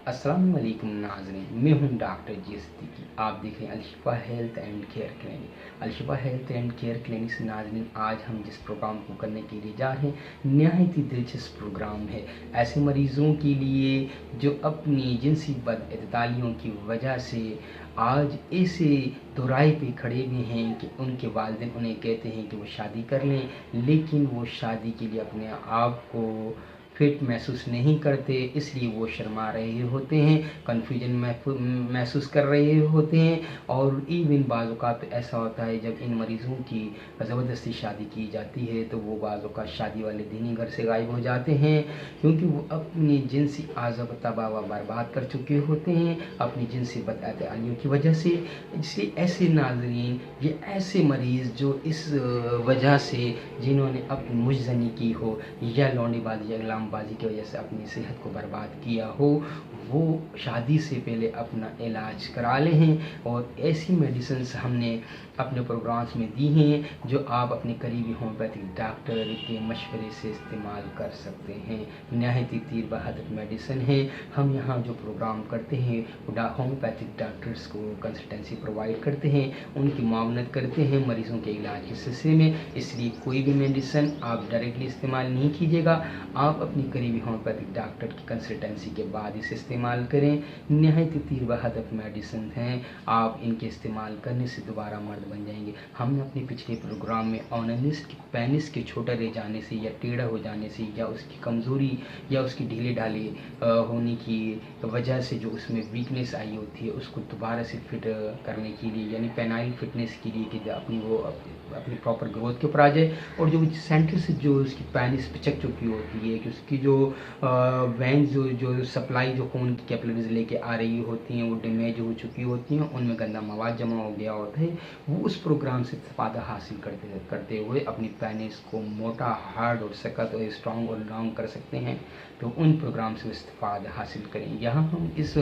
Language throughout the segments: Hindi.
अस्सलाम वालेकुम नाज़रीन, मैं हूं डॉक्टर जी सिद्दीकी। आप देख रहे हैं Alshifa health and care clinic. Alshifa health and care clinic से नाज़रीन, आज हम जिस प्रोग्राम को करने के लिए जा रहे हैं नहायत ही दिलचस्प प्रोग्राम है ऐसे मरीज़ों के लिए जो अपनी जिनसी बदअतदालियों की वजह से आज ऐसे दोराहे पे खड़े हुए हैं कि उनके वालिदैन उन्हें कहते हैं कि वो शादी कर लें, लेकिन वो शादी के लिए अपने आप को फिट महसूस नहीं करते, इसलिए वो शर्मा रहे होते हैं, कन्फ्यूजन महसूस कर रहे होते हैं। और इवन बाज़ औक़ात ऐसा होता है जब इन मरीज़ों की ज़बरदस्ती शादी की जाती है तो वो बाज़ औक़ात शादी वाले दिन ही घर से गायब हो जाते हैं, क्योंकि वो अपनी जिनसी आज़ाब तबाह व बर्बाद कर चुके होते हैं अपनी जिनसी बदअतदालियों की वजह से। इसलिए ऐसे नाज़रीन, ये ऐसे मरीज़ जो इस वजह से जिन्होंने अपनी मुजज़नी की हो या लौंडेबाज़ी या गुलामबाज़ी की वजह से अपनी सेहत को बर्बाद किया हो, वो शादी से पहले अपना इलाज करा लें। और ऐसी मेडिसिन्स हमने अपने प्रोग्राम्स में दी हैं जो आप अपने करीबी होम्योपैथिक डॉक्टर के मशवरे से इस्तेमाल कर सकते हैं। नहायत ही तीर बहादुर मेडिसिन है। हम यहाँ जो प्रोग्राम करते हैं होम्योपैथिक डॉक्टर्स को कंसल्टेंसी प्रोवाइड करते हैं, उनकी मुआवनत करते हैं मरीज़ों के इलाज के सिलसिले में। इसलिए कोई भी मेडिसिन आप डायरेक्टली इस्तेमाल नहीं कीजिएगा, आप अपनी करीबी होम्योपैथिक डॉक्टर की कंसल्टेंसी के बाद इसे इस्तेमाल करें। नहायत ही तीर बहादुर मेडिसिन हैं, आप इनके इस्तेमाल करने से दोबारा मर्द बन जाएंगे। हमने अपने पिछले प्रोग्राम में ऑननिस्ट की पेनिस के छोटा रह जाने से या टेढ़ा हो जाने से या उसकी कमज़ोरी या उसकी ढीले ढाले होने की वजह से जो उसमें वीकनेस आई होती है उसको दोबारा से फिट करने के लिए, यानी पेनाइल फिटनेस के लिए कि अपनी प्रॉपर ग्रोथ के ऊपर आ जाए। और जो सेंटर से जो उसकी पेनिस पिचक चुकी होती है कि उसकी जो वेंस जो सप्लाई जो खून की कैपिलरीज लेके आ रही होती हैं वो डैमेज हो चुकी होती हैं, उनमें गंदा मवाद जमा हो गया होता है। वो उस प्रोग्राम से फ़ायदा हासिल करते हुए अपनी पेनिस को मोटा, हार्ड और सख्त और स्ट्रॉन्ग और लॉन्ग कर सकते हैं। तो उन प्रोग्राम से इस्तेफ़ादा हासिल करें। यहाँ हम इस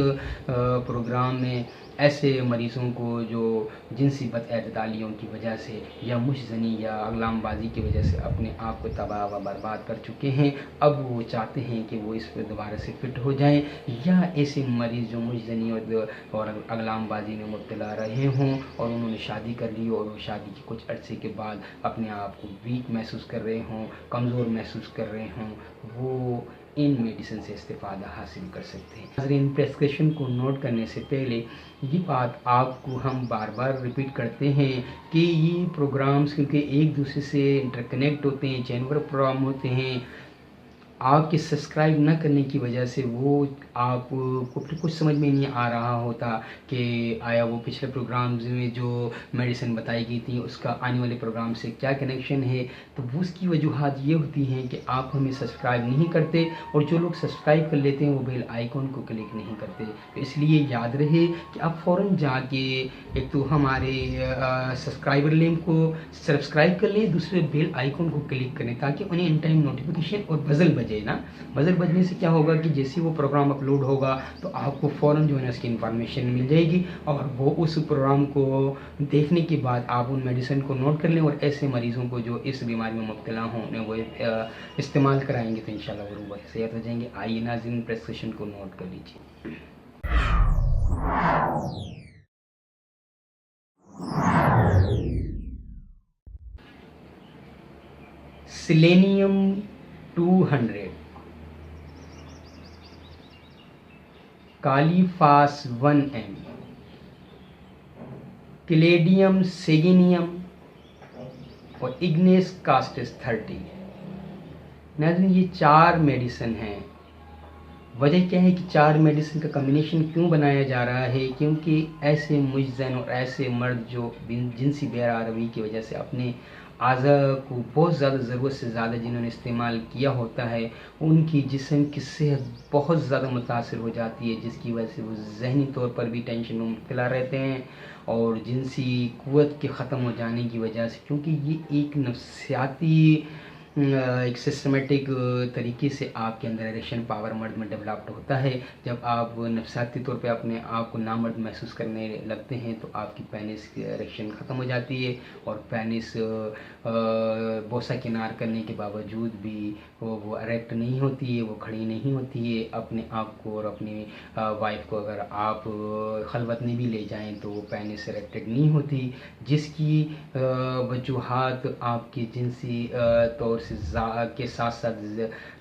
प्रोग्राम में ऐसे मरीज़ों को जो जिनसी बदअतदालियों की वजह से या मुशज़नी या गुलामबाज़ी की वजह से अपने आप को तबाह व बर्बाद कर चुके हैं, अब वो चाहते हैं कि वो इस पर दोबारा से फिट हो जाएं, या ऐसे मरीज़ जो मुशज़नी और गुलामबाज़ी में मुब्तला रहे हों और उन्होंने शादी कर ली और वो शादी के कुछ अरसे के बाद अपने आप को वीक महसूस कर रहे हों, कमज़ोर महसूस कर रहे हों, वो इन मेडिसिन से इस्तेफ़ादा हासिल कर सकते हैं। नाज़रीन, प्रेस्क्रिप्शन को नोट करने से पहले ये बात आपको हम बार बार रिपीट करते हैं कि ये प्रोग्राम्स क्योंकि एक दूसरे से इंटरकनेक्ट होते हैं, चैनल प्रोग्राम होते हैं, आपके सब्सक्राइब न करने की वजह से वो आपको फिर कुछ समझ में नहीं आ रहा होता कि आया वो पिछले प्रोग्राम्स में जो मेडिसिन बताई गई थी उसका आने वाले प्रोग्राम से क्या कनेक्शन है। तो वो उसकी वजूहत ये होती हैं कि आप हमें सब्सक्राइब नहीं करते, और जो लोग सब्सक्राइब कर लेते हैं वो बेल आइकॉन को क्लिक नहीं करते। तो इसलिए याद रहे कि आप फ़ौरन जाके एक तो हमारे सब्सक्राइबर लिंक को सब्सक्राइब कर लें, दूसरे बेल आइकॉन को क्लिक करें ताकि उन्हें इन टाइम नोटिफिकेशन और बजल बजे ना। बजल बजने से क्या होगा कि जैसे वो प्रोग्राम अपलोड होगा तो आपको फ़ौरन जो है ना उसकी इन्फॉर्मेशन मिल जाएगी, और वो उस प्रोग्राम को देखने के बाद आप उन मेडिसिन को नोट कर लें और ऐसे मरीज़ों को जो इस बीमारी में मुब्तला हों उन्हें वो इस्तेमाल कराएंगे तो इंशाल्लाह ज़रूर सेहत हो जाएंगे। आइए नाज़रीन, प्रेस्क्रिप्शन को नोट कर लीजिए। सेलेनियम 200, कालीफास 1 mg, कैलेडियम सेगेनियम और इग्नेस कास्टिस 30। नाज़रीन, ये 4 मेडिसिन हैं। वजह क्या है कि 4 मेडिसिन का कम्बिनेशन क्यों बनाया जा रहा है? क्योंकि ऐसे मुजज़न और ऐसे मर्द जो जिनसी बेआरामी की वजह से अपने आज़ा को बहुत ज़्यादा ज़रूरत से ज़्यादा जिन्होंने इस्तेमाल किया होता है, उनकी जिस्म की सेहत बहुत ज़्यादा मुतासर हो जाती है, जिसकी वजह से वो ज़हनी तौर पर भी टेंशन में मुब्तला रहते हैं, और जिनसी क़ुव्वत के ख़त्म हो जाने की वजह से, क्योंकि ये एक नफ्सियाती एक सिस्टमेटिक तरीके से आपके अंदर इरेक्शन पावर मर्द में डेवलप्ड होता है। जब आप नफसियाती तौर पे अपने आप को नामर्द महसूस करने लगते हैं तो आपकी पेनिस की इरेक्शन ख़त्म हो जाती है और पेनिस बोसा किनार करने के बावजूद भी वो इरेक्ट नहीं होती है, वो खड़ी नहीं होती है। अपने आप को और अपनी वाइफ को अगर आप खलवत में भी ले जाएं तो वो पेनिस इरेक्टेड नहीं होती, जिसकी वजूहात आपके जिनसी तौर से के साथ साथ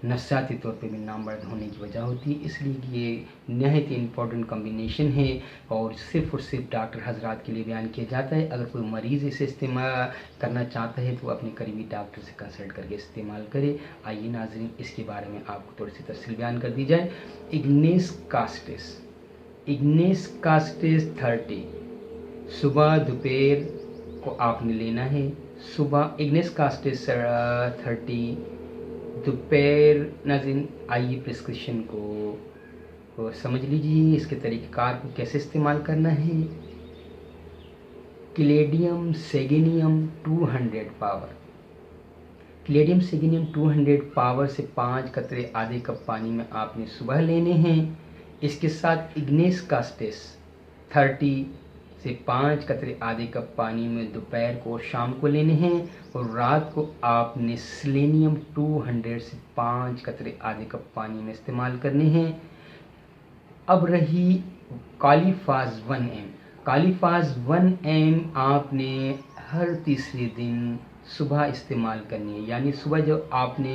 नफसियाती तौर पे भी नामर्द होने की वजह होती है। इसलिए ये नहायत ही इम्पोर्टेंट कॉम्बिनेशन है और सिर्फ़ डॉक्टर हजरात के लिए बयान किया जाता है। अगर कोई मरीज़ इसे इस्तेमाल करना चाहता है तो अपने करीबी डॉक्टर से कंसल्ट करके इस्तेमाल करे। आइए नाज़रीन, इसके बारे में आपको थोड़ी सी तफसील बयान कर दी जाए। इग्नेस कास्टिस 30 सुबह दोपहर को आपने लेना है। सुबह इग्नेस कास्टिस 30 दोपहर। नाज़रीन, आइए प्रिस्क्रिप्शन को समझ लीजिए, इसके तरीक़ेकार को कैसे इस्तेमाल करना है। क्लेडियम सेगेनियम 200 पावर। क्लेडियम सेगेनियम 200 पावर से 5 कतरे आधे कप पानी में आपने सुबह लेने हैं। इसके साथ इग्नेस कास्टिस 30 से 5 कतरे आधे कप पानी में दोपहर को और शाम को लेने हैं और रात को आपने सेलेनियम 200 से 5 कतरे आधे कप पानी में इस्तेमाल करने हैं। अब रही कालीफाज 1M। कालीफाज 1M आपने हर तीसरे दिन सुबह इस्तेमाल करनी है, यानी सुबह जब आपने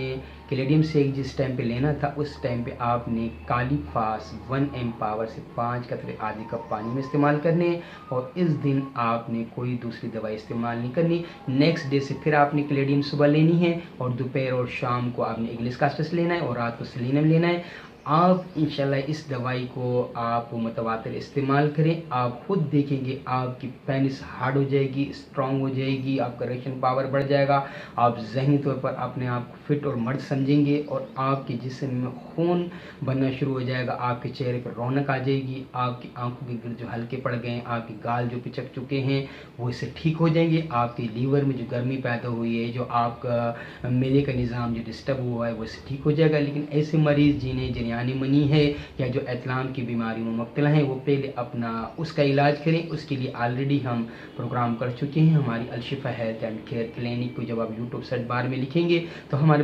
कैलेडियम शेक जिस टाइम पे लेना था उस टाइम पे आपने कालीफास 1M पावर से 5 कतरे आधे कप पानी में इस्तेमाल करने हैं और इस दिन आपने कोई दूसरी दवाई इस्तेमाल नहीं करनी। नेक्स्ट डे से फिर आपने कैलेडियम सुबह लेनी है और दोपहर और शाम को आपने इग्नेस कास्टिस लेना है और रात को सेलेनियम लेना है। आप इंशाल्लाह इस दवाई को आप मुतवातिर इस्तेमाल करें, आप खुद देखेंगे आपकी पेनिस हार्ड हो जाएगी, स्ट्रॉन्ग हो जाएगी, आपका इरेक्शन पावर बढ़ जाएगा, आप ज़हनी तौर पर अपने आप को फिट और मर्द समझेंगे और आपके जिस्म में खून बनना शुरू हो जाएगा, आपके चेहरे पर रौनक आ जाएगी, आपकी आंखों के गिर्द जो हल्के पड़ गए हैं, आपके गाल जो पिचक चुके हैं वो इससे ठीक हो जाएंगे। आपके लीवर में जो गर्मी पैदा हुई है, जो आपका मेले का निज़ाम जो डिस्टर्ब हुआ है वो इससे ठीक हो जाएगा। लेकिन ऐसे मरीज़ जिन्हें मनी है या जो एतलाम की बीमारी में मुब्तला हैं वो पहले अपना उसका इलाज करें। उसके लिए ऑलरेडी हम प्रोग्राम कर चुके हैं। हमारी Alshifa health and care clinic को जब आप यूट्यूब सर्च बार में लिखेंगे तो हमारे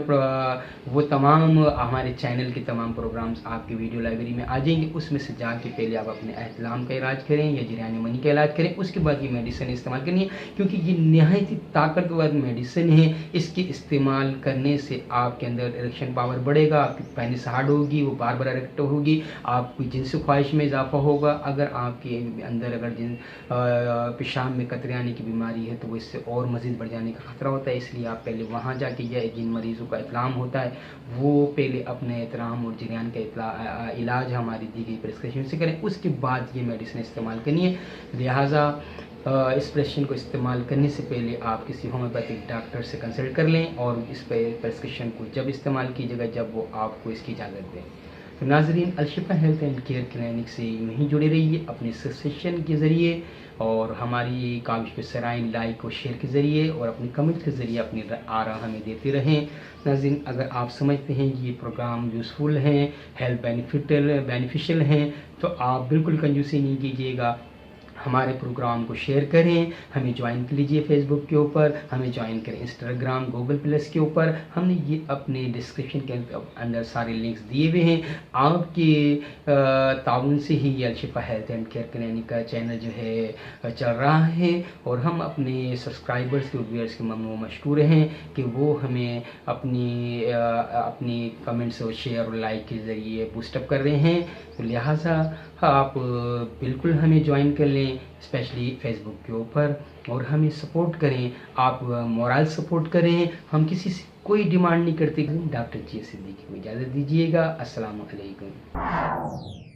वो तमाम हमारे चैनल के तमाम प्रोग्राम्स आपकी वीडियो लाइब्रेरी में आ जाएंगे। उसमें से जाके पहले आप अपने एतलाम का इलाज करें या जिरानी मनी का इलाज करें, उसके बाद ये मेडिसिन इस्तेमाल करनी है, क्योंकि ये नहायत ही ताकतवर मेडिसिन है। इसके इस्तेमाल करने से आपके अंदर इरेक्शन पावर बढ़ेगा, आपकी पेनिस हार्ड होगी, वो बार बार इरेक्ट होगी, आपकी जिनसी ख्वाहिश में इजाफा होगा। अगर आपके अंदर अगर पेशाब में कतरे आने की बीमारी है तो वो इससे और मज़ीद बढ़ जाने का ख़तरा होता है। इसलिए आप पहले वहाँ जाके या जिन मरीज़ों का इतलाम होता है वो पहले अपने एहतराम और जरियान का इलाज हमारी दी गई प्रिस्क्रिप्शन से करें, उसके बाद ये मेडिसिन इस्तेमाल करनी है। लिहाजा इस प्रिस्क्रिप्शन को इस्तेमाल करने से पहले आप किसी होम्योपैथिक डॉक्टर से कंसल्ट कर लें और इस प्रिस्क्रिप्शन को जब इस्तेमाल कीजिएगा जब वो आपको इसकी इजाज़त दें। तो नाजरीन, Alshifa health and care clinic से यूँ जुड़े रहिए अपने सब्सक्रिप्शन के ज़रिए और हमारी काविश पे सराइन लाइक और शेयर के ज़रिए और अपने कमेंट के ज़रिए अपनी आरा हमें देते रहें। नाज़रीन, अगर आप समझते हैं कि ये प्रोग्राम यूज़फुल हैं, हेल्थ बेनिफिशियल हैं तो आप बिल्कुल कंजूसी नहीं कीजिएगा, हमारे प्रोग्राम को शेयर करें, हमें ज्वाइन कर लीजिए फेसबुक के ऊपर, हमें ज्वाइन करें इंस्टाग्राम गूगल प्लस के ऊपर। हमने ये अपने डिस्क्रिप्शन के अंदर सारे लिंक्स दिए हुए हैं। आपके ताउन से ही ये Alshifa health and care clinic का चैनल जो है चल रहा है और हम अपने सब्सक्राइबर्स के व्यूअर्स के ममनू मशकूर हैं कि वो हमें अपनी कमेंट्स और शेयर और लाइक के ज़रिए बूस्टअप कर रहे हैं। तो लिहाजा आप बिल्कुल हमें ज्वाइन कर लें, स्पेशली फेसबुक के ऊपर, और हमें सपोर्ट करें, आप मोरल सपोर्ट करें। हम किसी से कोई डिमांड नहीं करते। डॉक्टर जी सिद्दीकी को इजाज़त दीजिएगा। अस्सलाम वालेकुम।